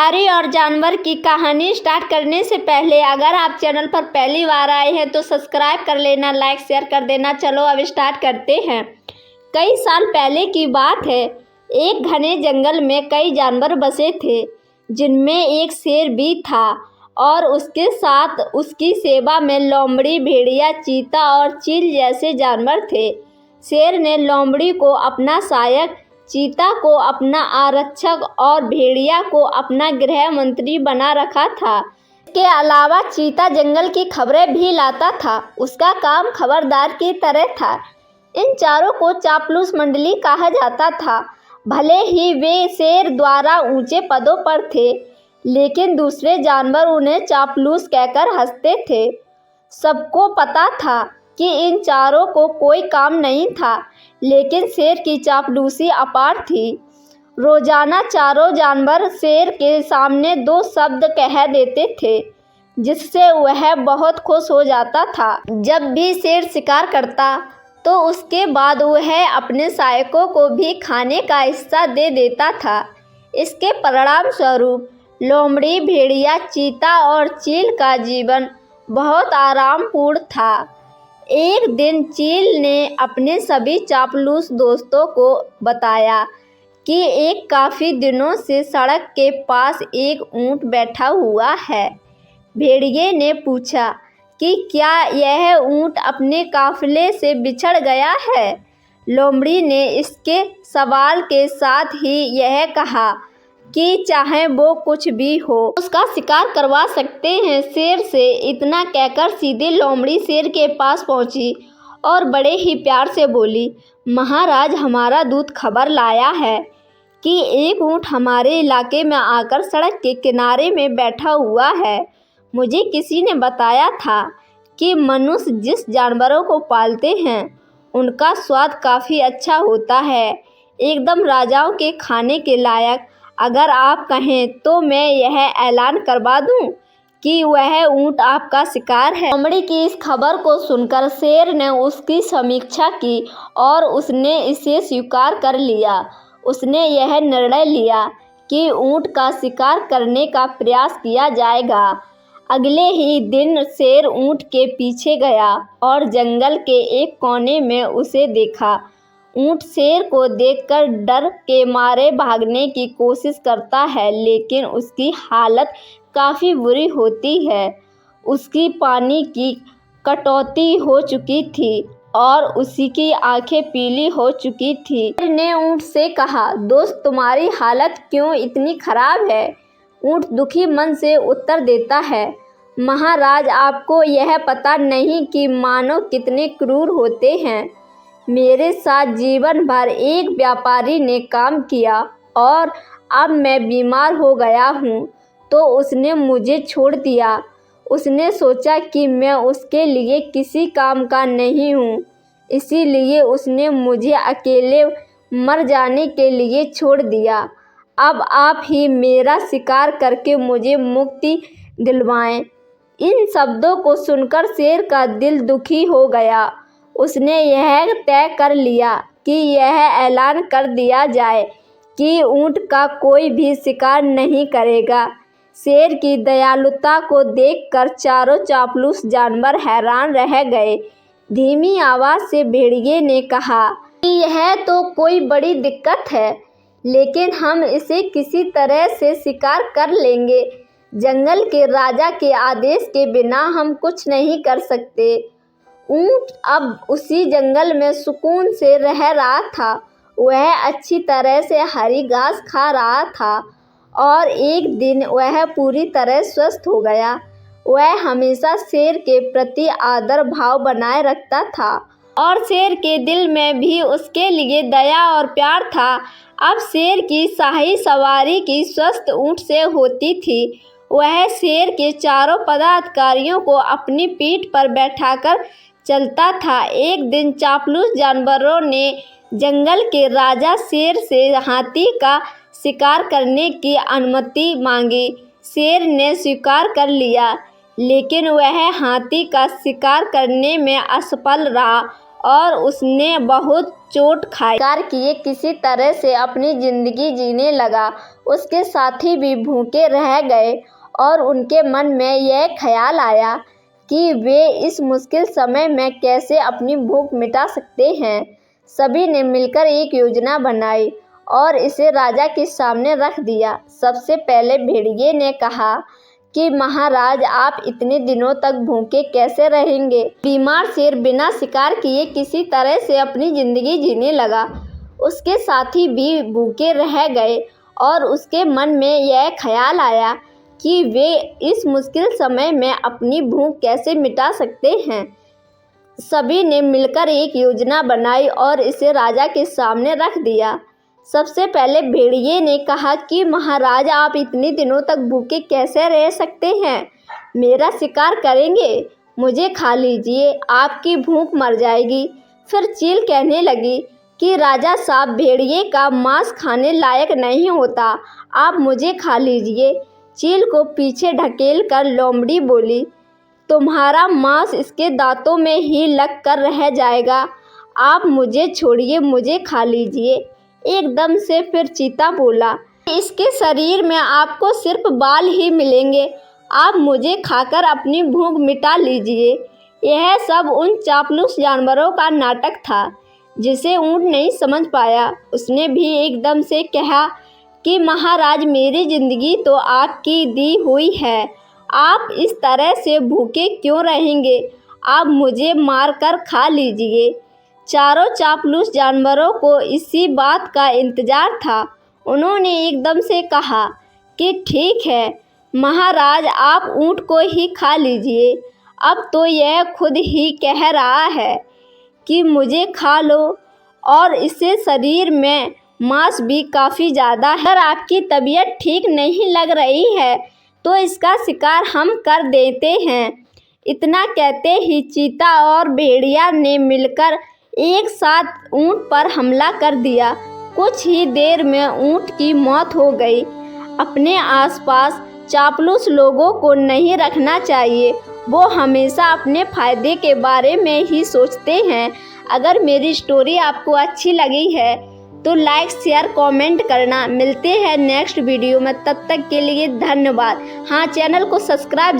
शिकारी और जानवर की कहानी स्टार्ट करने से पहले अगर आप चैनल पर पहली बार आए हैं तो सब्सक्राइब कर लेना, लाइक शेयर कर देना। चलो अब स्टार्ट करते हैं। कई साल पहले की बात है। एक घने जंगल में कई जानवर बसे थे, जिनमें एक शेर भी था और उसके साथ उसकी सेवा में लोमड़ी, भेड़िया, चीता और चील जैसे जानवर थे। शेर ने लोमड़ी को अपना सहायक, चीता को अपना आरक्षक और भेड़िया को अपना गृह मंत्री बना रखा था। इसके अलावा चीता जंगल की खबरें भी लाता था। उसका काम खबरदार की तरह था। इन चारों को चापलूस मंडली कहा जाता था। भले ही वे शेर द्वारा ऊंचे पदों पर थे, लेकिन दूसरे जानवर उन्हें चापलूस कहकर हंसते थे। सबको पता था कि इन चारों को कोई काम नहीं था, लेकिन शेर की चापलूसी अपार थी। रोजाना चारों जानवर शेर के सामने दो शब्द कह देते थे, जिससे वह बहुत खुश हो जाता था। जब भी शेर शिकार करता तो उसके बाद वह अपने सहायकों को भी खाने का हिस्सा दे देता था। इसके परिणाम स्वरूप लोमड़ी, भेड़िया, चीता और चील का जीवन बहुत आरामपूर्ण था। एक दिन चील ने अपने सभी चापलूस दोस्तों को बताया कि एक काफ़ी दिनों से सड़क के पास एक ऊंट बैठा हुआ है। भेड़िए ने पूछा कि क्या यह ऊंट अपने काफिले से बिछड़ गया है? लोमड़ी ने इसके सवाल के साथ ही यह कहा कि चाहे वो कुछ भी हो, उसका शिकार करवा सकते हैं। शेर से इतना कहकर सीधे लोमड़ी शेर के पास पहुंची और बड़े ही प्यार से बोली, महाराज, हमारा दूत खबर लाया है कि एक ऊंट हमारे इलाके में आकर सड़क के किनारे में बैठा हुआ है। मुझे किसी ने बताया था कि मनुष्य जिस जानवरों को पालते हैं उनका स्वाद काफ़ी अच्छा होता है, एकदम राजाओं के खाने के लायक। अगर आप कहें तो मैं यह ऐलान करवा दूं कि वह ऊंट आपका शिकार है। लोमड़ी की इस खबर को सुनकर शेर ने उसकी समीक्षा की और उसने इसे स्वीकार कर लिया। उसने यह निर्णय लिया कि ऊंट का शिकार करने का प्रयास किया जाएगा। अगले ही दिन शेर ऊंट के पीछे गया और जंगल के एक कोने में उसे देखा। ऊंट शेर को देखकर डर के मारे भागने की कोशिश करता है, लेकिन उसकी हालत काफ़ी बुरी होती है। उसकी पानी की कटौती हो चुकी थी और उसी की आंखें पीली हो चुकी थी। शेर ने ऊंट से कहा, दोस्त, तुम्हारी हालत क्यों इतनी खराब है? ऊंट दुखी मन से उत्तर देता है, महाराज, आपको यह पता नहीं कि मानव कितने क्रूर होते हैं। मेरे साथ जीवन भर एक व्यापारी ने काम किया और अब मैं बीमार हो गया हूँ तो उसने मुझे छोड़ दिया। उसने सोचा कि मैं उसके लिए किसी काम का नहीं हूँ, इसीलिए उसने मुझे अकेले मर जाने के लिए छोड़ दिया। अब आप ही मेरा शिकार करके मुझे मुक्ति दिलवाएं। इन शब्दों को सुनकर शेर का दिल दुखी हो गया। उसने यह तय कर लिया कि यह ऐलान कर दिया जाए कि ऊंट का कोई भी शिकार नहीं करेगा। शेर की दयालुता को देखकर चारों चापलूस जानवर हैरान रह गए। धीमी आवाज़ से भेड़िए ने कहा कि यह तो कोई बड़ी दिक्कत है, लेकिन हम इसे किसी तरह से शिकार कर लेंगे। जंगल के राजा के आदेश के बिना हम कुछ नहीं कर सकते। ऊंट अब उसी जंगल में सुकून से रह रहा था। वह अच्छी तरह से हरी घास खा रहा था और एक दिन वह पूरी तरह स्वस्थ हो गया। वह हमेशा शेर के प्रति आदर भाव बनाए रखता था और शेर के दिल में भी उसके लिए दया और प्यार था। अब शेर की शाही सवारी की स्वस्थ ऊंट से होती थी। वह शेर के चारों पदाधिकारियों को अपनी पीठ पर बैठाकर चलता था। एक दिन चापलूस जानवरों ने जंगल के राजा शेर से हाथी का शिकार करने की अनुमति मांगी। शेर ने स्वीकार कर लिया, लेकिन वह हाथी का शिकार करने में असफल रहा और उसने बहुत चोट खाई। शिकार किए किसी तरह से अपनी ज़िंदगी जीने लगा। उसके साथी भी भूखे रह गए और उनके मन में यह ख्याल आया कि वे इस मुश्किल समय में कैसे अपनी भूख मिटा सकते हैं। सभी ने मिलकर एक योजना बनाई और इसे राजा के सामने रख दिया। सबसे पहले भेड़िए ने कहा कि महाराज, आप इतने दिनों तक भूखे कैसे रहेंगे। बीमार शेर बिना शिकार किए किसी तरह से अपनी ज़िंदगी जीने लगा। उसके साथी भी भूखे रह गए और उसके मन में यह ख्याल आया कि वे इस मुश्किल समय में अपनी भूख कैसे मिटा सकते हैं। सभी ने मिलकर एक योजना बनाई और इसे राजा के सामने रख दिया। सबसे पहले भेड़िए ने कहा कि महाराज, आप इतने दिनों तक भूखे कैसे रह सकते हैं। मेरा शिकार करेंगे, मुझे खा लीजिए, आपकी भूख मर जाएगी। फिर चील कहने लगी कि राजा साहब, भेड़िए का मांस खाने लायक नहीं होता, आप मुझे खा लीजिए। चील को पीछे ढकेल कर लोमड़ी बोली, तुम्हारा मांस इसके दांतों में ही लग कर रह जाएगा, आप मुझे छोड़िए, मुझे खा लीजिए। एकदम से फिर चीता बोला, इसके शरीर में आपको सिर्फ बाल ही मिलेंगे, आप मुझे खाकर अपनी भूख मिटा लीजिए। यह सब उन चापलूस जानवरों का नाटक था जिसे ऊंट नहीं समझ पाया। उसने भी एकदम से कहा कि महाराज, मेरी ज़िंदगी तो आपकी दी हुई है, आप इस तरह से भूखे क्यों रहेंगे, आप मुझे मार कर खा लीजिए। चारों चापलूस जानवरों को इसी बात का इंतज़ार था। उन्होंने एकदम से कहा कि ठीक है महाराज, आप ऊँट को ही खा लीजिए। अब तो यह खुद ही कह रहा है कि मुझे खा लो और इससे शरीर में मांस भी काफ़ी ज़्यादा है। अगर आपकी तबीयत ठीक नहीं लग रही है तो इसका शिकार हम कर देते हैं। इतना कहते ही चीता और भेड़िया ने मिलकर एक साथ ऊंट पर हमला कर दिया। कुछ ही देर में ऊंट की मौत हो गई। अपने आसपास चापलूस लोगों को नहीं रखना चाहिए, वो हमेशा अपने फ़ायदे के बारे में ही सोचते हैं। अगर मेरी स्टोरी आपको अच्छी लगी है तो लाइक, शेयर, कमेंट करना। मिलते हैं नेक्स्ट वीडियो में, तब तक के लिए धन्यवाद। हाँ, चैनल को सब्सक्राइब